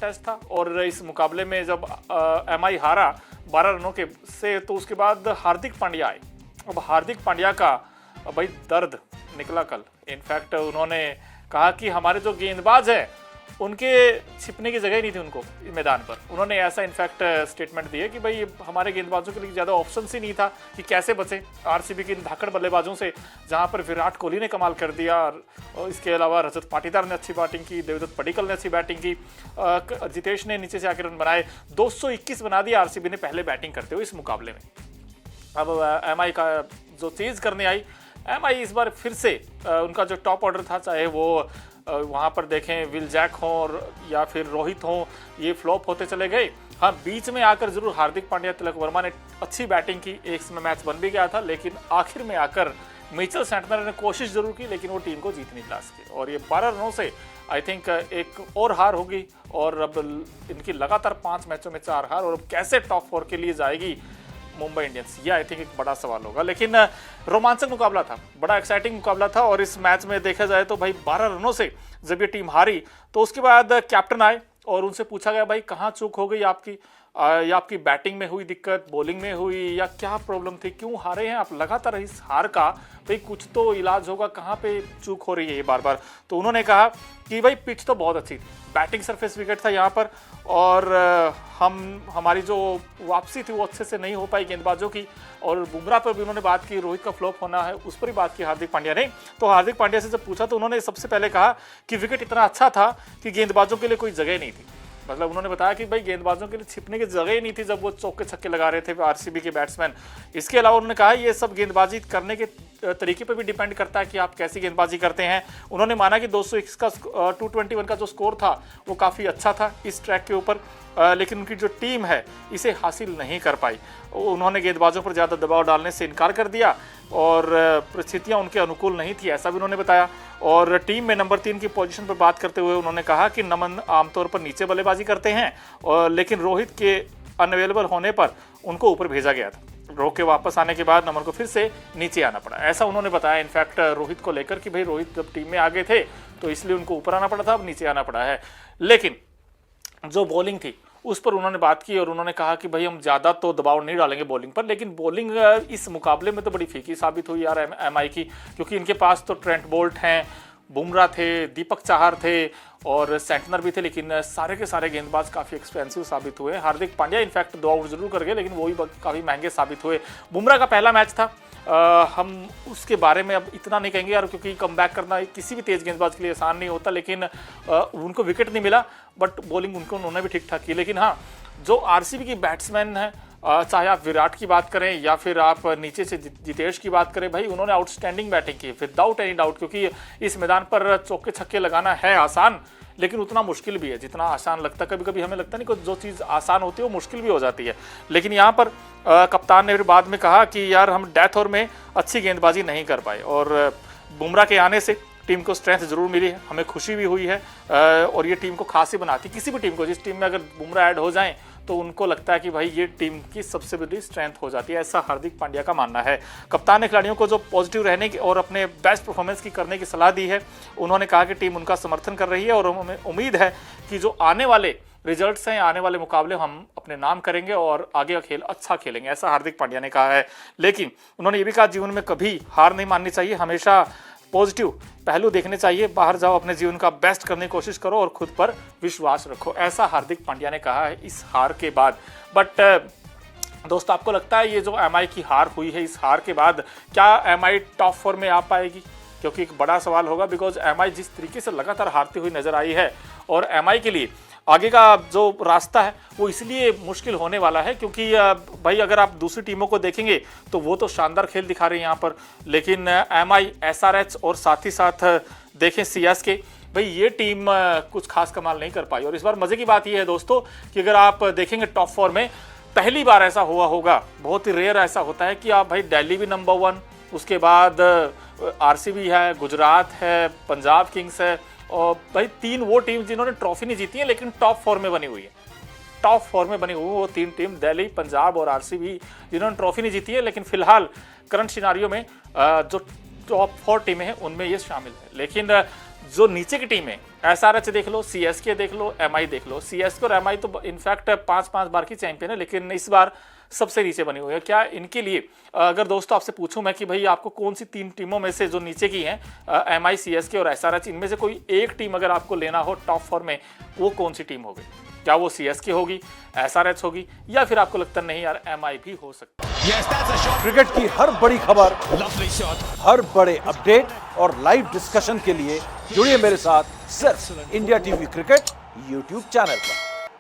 Contest था और इस मुकाबले में जब एमआई हारा 12 रनों के से, तो उसके बाद हार्दिक पांड्या आए। अब हार्दिक पांड्या का भाई दर्द निकला कल। इनफैक्ट उन्होंने कहा कि हमारे जो गेंदबाज हैं उनके छिपने की जगह ही नहीं थी उनको मैदान पर। उन्होंने ऐसा इनफैक्ट स्टेटमेंट दिए कि भाई हमारे गेंदबाजों के लिए ज़्यादा ऑप्शन ही नहीं था कि कैसे बचे आरसीबी के इन धाकड़ बल्लेबाजों से, जहां पर विराट कोहली ने कमाल कर दिया और इसके अलावा रजत पाटीदार ने अच्छी बैटिंग की, देवदत्त पडिक्कल ने अच्छी बैटिंग की, जितेश ने नीचे से आकर रन बनाए, 221 बना दिया आरसीबी ने पहले बैटिंग करते हुए इस मुकाबले में। अब एमआई का जो चीज़ करने आई, एमआई इस बार फिर से उनका जो टॉप ऑर्डर था, चाहे वो वहाँ पर देखें विल जैक हो या फिर रोहित हो, ये फ्लॉप होते चले गए। हाँ, बीच में आकर जरूर हार्दिक पांड्या, तिलक वर्मा ने अच्छी बैटिंग की, एक समय मैच बन भी गया था, लेकिन आखिर में आकर मिचेल सेंटनर ने कोशिश जरूर की लेकिन वो टीम को जीत नहीं दिला सके। और ये 12 रनों से आई थिंक एक और हार होगी और अब इनकी लगातार 5 मैचों में 4 हार, और अब कैसे टॉप 4 के लिए जाएगी मुंबई इंडियंस, ये आई थिंक एक बड़ा सवाल होगा। लेकिन रोमांचक मुकाबला था, बड़ा एक्साइटिंग मुकाबला था। और इस मैच में देखा जाए तो भाई 12 रनों से जब ये टीम हारी तो उसके बाद कैप्टन आए और उनसे पूछा गया भाई कहाँ चूक हो गई आपकी, या आपकी बैटिंग में हुई दिक्कत, बॉलिंग में हुई, या क्या प्रॉब्लम थी, क्यों हारे हैं आप लगातार इस हार का, भाई कुछ तो इलाज होगा, कहाँ पे चूक हो रही है ये बार बार। तो उन्होंने कहा कि भाई पिच तो बहुत अच्छी थी, बैटिंग सरफेस विकेट था यहाँ पर, और हमारी जो वापसी थी वो अच्छे से नहीं हो पाई गेंदबाजों की। और बुमराह पर भी उन्होंने बात की, रोहित का फ्लॉप होना है उस पर ही बात की हार्दिक पांड्या ने। तो हार्दिक पांड्या से जब पूछा तो उन्होंने सबसे पहले कहा कि विकेट इतना अच्छा था कि गेंदबाजों के लिए कोई जगह नहीं थी। मतलब उन्होंने बताया कि भाई गेंदबाजों के लिए छिपने की जगह ही नहीं थी जब वो चौके छक्के लगा रहे थे आरसीबी के बैट्समैन। इसके अलावा उन्होंने कहा ये सब गेंदबाजी करने के तरीके पर भी डिपेंड करता है कि आप कैसी गेंदबाजी करते हैं। उन्होंने माना कि 221 का 221 का जो स्कोर था वो काफ़ी अच्छा था इस ट्रैक के ऊपर, लेकिन उनकी जो टीम है इसे हासिल नहीं कर पाई। उन्होंने गेंदबाजों पर ज़्यादा दबाव डालने से इनकार कर दिया और परिस्थितियां उनके अनुकूल नहीं थी, ऐसा भी उन्होंने बताया। और टीम में नंबर 3 की पोजीशन पर बात करते हुए उन्होंने कहा कि नमन आमतौर पर नीचे बल्लेबाजी करते हैं, और लेकिन रोहित के अनअवेलेबल होने पर उनको ऊपर भेजा गया था। रोहित के वापस आने के बाद नमन को फिर से नीचे आना पड़ा, ऐसा उन्होंने बताया इनफैक्ट रोहित को लेकर कि भाई रोहित जब टीम में आगे थे तो इसलिए उनको ऊपर आना पड़ा था, अब नीचे आना पड़ा है। लेकिन जो बॉलिंग थी उस पर उन्होंने बात की और उन्होंने कहा कि भाई हम ज़्यादा तो दबाव नहीं डालेंगे बॉलिंग पर, लेकिन बॉलिंग इस मुकाबले में तो बड़ी फीकी साबित हुई यार एमआई की, क्योंकि इनके पास तो ट्रेंट बोल्ट हैं, बुमराह थे, दीपक चाहर थे और सेंटनर भी थे, लेकिन सारे के सारे गेंदबाज काफ़ी एक्सपेंसिव साबित हुए। हार्दिक पांड्या इनफैक्ट 2 आउट जरूर कर गए लेकिन वो भी काफ़ी महंगे साबित हुए। बुमराह का पहला मैच था, हम उसके बारे में अब इतना नहीं कहेंगे यार, क्योंकि कम बैक करना किसी भी तेज गेंदबाज के लिए आसान नहीं होता, लेकिन उनको विकेट नहीं मिला, बट बॉलिंग उन्होंने भी ठीक ठाक की। लेकिन हाँ, जो आरसीबी की बैट्समैन है, चाहे आप विराट की बात करें या फिर आप नीचे से जितेश की बात करें, भाई उन्होंने आउटस्टैंडिंग बैटिंग की विदाउट एनी डाउट, क्योंकि इस मैदान पर चौके छक्के लगाना है आसान, लेकिन उतना मुश्किल भी है जितना आसान लगता है। कभी कभी हमें लगता नहीं कि जो चीज़ आसान होती है वो मुश्किल भी हो जाती है। लेकिन यहाँ पर कप्तान ने फिर बाद में कहा कि यार हम डेथ ओवर में अच्छी गेंदबाजी नहीं कर पाए, और बुमराह के आने से टीम को स्ट्रेंथ जरूर मिली है, हमें खुशी भी हुई है, और ये टीम को खास ही बनाती, किसी भी टीम को, जिस टीम में अगर बुमराह ऐड हो जाएं तो उनको लगता है कि भाई ये टीम की सबसे बड़ी स्ट्रेंथ हो जाती है, ऐसा हार्दिक पांड्या का मानना है। कप्तान ने खिलाड़ियों को जो पॉजिटिव रहने की और अपने बेस्ट परफॉर्मेंस की करने की सलाह दी है। उन्होंने कहा कि टीम उनका समर्थन कर रही है और हमें उम्मीद है कि जो आने वाले रिजल्ट्स हैं, आने वाले मुकाबले हम अपने नाम करेंगे और आगे का खेल अच्छा खेलेंगे, ऐसा हार्दिक पांड्या ने कहा है। लेकिन उन्होंने ये भी कहा जीवन में कभी हार नहीं माननी चाहिए, हमेशा पॉजिटिव पहलू देखने चाहिए, बाहर जाओ, अपने जीवन का बेस्ट करने की कोशिश करो और खुद पर विश्वास रखो, ऐसा हार्दिक पांड्या ने कहा है इस हार के बाद। बट दोस्तों, आपको लगता है ये जो एमआई की हार हुई है, इस हार के बाद क्या एमआई टॉप 4 में आ पाएगी? क्योंकि एक बड़ा सवाल होगा, बिकॉज एमआई जिस तरीके से लगातार हारती हुई नजर आई है, और एमआई के लिए आगे का जो रास्ता है वो इसलिए मुश्किल होने वाला है क्योंकि भाई अगर आप दूसरी टीमों को देखेंगे तो वो तो शानदार खेल दिखा रही है यहाँ पर, लेकिन एमआई, एसआरएच और साथ ही साथ देखें सीएसके, भाई ये टीम कुछ खास कमाल नहीं कर पाई। और इस बार मजे की बात ये है दोस्तों कि अगर आप देखेंगे टॉप 4 में पहली बार ऐसा हुआ होगा, बहुत ही रेयर ऐसा होता है कि आप भाई दिल्ली भी नंबर 1, उसके बाद आरसीबी है, गुजरात है, पंजाब किंग्स है, और भाई 3 वो टीम जिन्होंने ट्रॉफी नहीं जीती है लेकिन टॉप 4 में बनी हुई है। टॉप 4 में बनी हुई वो 3 टीम दिल्ली, पंजाब और आरसीबी, जिन्होंने ट्रॉफी नहीं जीती है, लेकिन फिलहाल करंट सिनारियो में जो टॉप 4 टीमें हैं उनमें ये शामिल है। लेकिन जो नीचे की टीम है, एसआरएच देख लो, सीएसके देख लो, एमआई देख लो। सीएसके और एमआई तो इनफैक्ट 5-5 बार की चैंपियन है, लेकिन इस बार सबसे नीचे बनी हुई है। क्या इनके लिए अगर दोस्तों आपसे पूछूं मैं कि भाई आपको कौन सी 3 टीमों में से जो नीचे की हैं, एमआई, सीएसके और एसआरएच, इनमें से कोई एक टीम अगर आपको लेना हो टॉप 4 में, वो कौन सी टीम होगी? क्या वो सीएसके होगी, एसआरएच होगी, या फिर आपको लगता नहीं यार एमआई भी हो सकता है? क्रिकेट की हर बड़ी खबर, हर बड़े अपडेट और लाइव डिस्कशन के लिए जुड़िए मेरे साथ सिर्फ India TV cricket YouTube channel पर।